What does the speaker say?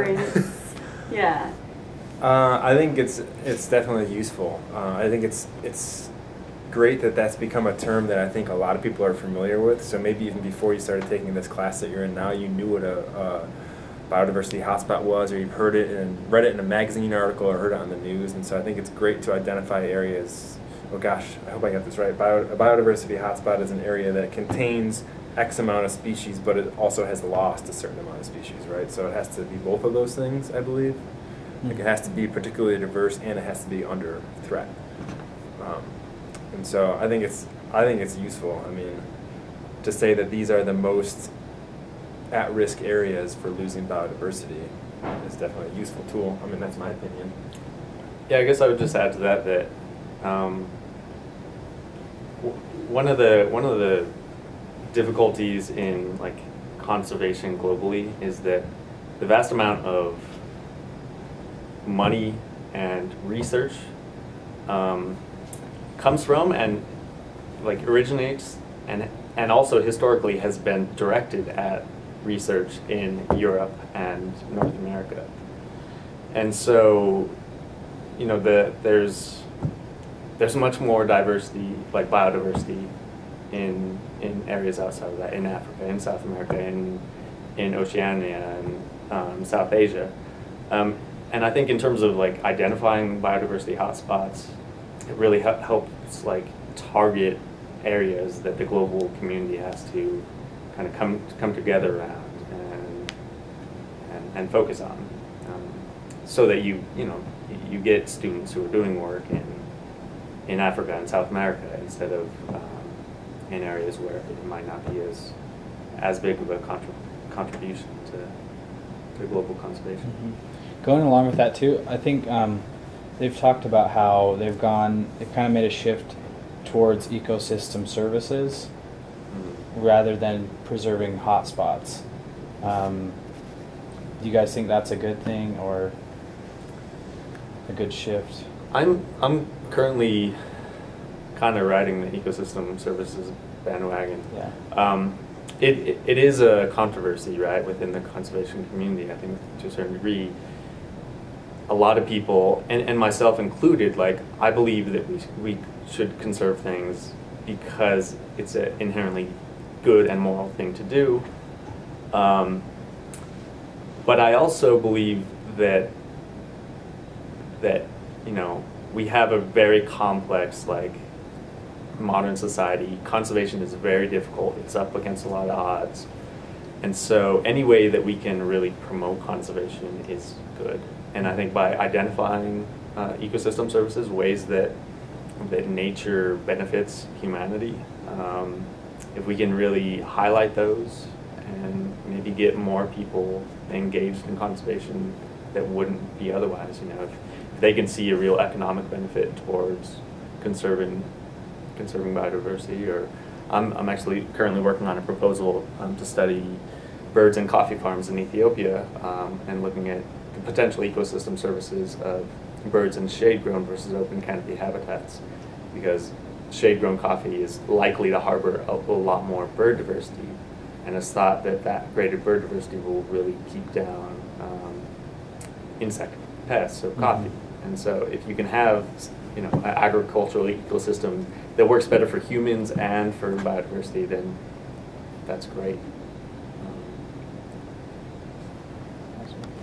and yeah. I think it's definitely useful. I think it's great that that's become a term that I think a lot of people are familiar with. So maybe even before you started taking this class that you're in now, you knew what a biodiversity hotspot was, or you've heard it and read it in a magazine article or heard it on the news. And so I think it's great to identify areas. Oh gosh, I hope I got this right. A biodiversity hotspot is an area that contains X amount of species, but it also has lost a certain amount of species, right? So it has to be both of those things, I believe. Like it has to be particularly diverse and it has to be under threat. And so I think it's useful. I mean, to say that these are the most at-risk areas for losing biodiversity is definitely a useful tool. I mean, that's my opinion. Yeah, I guess I would just add to that one of the difficulties in like conservation globally is that the vast amount of money and research comes from and like originates and also historically has been directed at research in Europe and North America. And so, you know, there's much more diversity, like biodiversity, in areas outside of that, in Africa, in South America, in Oceania, and South Asia. And I think in terms of like identifying biodiversity hotspots, it really helps like target areas that the global community has to kind of come together around and focus on, so that you get students who are doing work in Africa and South America instead of in areas where it might not be as big of a contribution to global conservation. Mm-hmm. Going along with that too, I think they've talked about how they've kind of made a shift towards ecosystem services rather than preserving hotspots. Do you guys think that's a good thing or a good shift? I'm currently kind of riding the ecosystem services bandwagon. Yeah. It is a controversy, right, within the conservation community. I think to a certain degree, a lot of people, and myself included, like I believe that we should conserve things because it's an inherently good and moral thing to do. But I also believe that you know, we have a very complex like modern society. Conservation is very difficult. It's up against a lot of odds. And so any way that we can really promote conservation is good. And I think by identifying ecosystem services, ways that nature benefits humanity, if we can really highlight those and maybe get more people engaged in conservation that wouldn't be otherwise, you know, if they can see a real economic benefit towards conserving biodiversity. Or I'm actually currently working on a proposal to study birds and coffee farms in Ethiopia, and looking at the potential ecosystem services of birds in shade-grown versus open canopy habitats, because shade-grown coffee is likely to harbor a lot more bird diversity, and it's thought that greater bird diversity will really keep down insect pests of coffee. And so if you can have, you know, an agricultural ecosystem that works better for humans and for biodiversity, then that's great.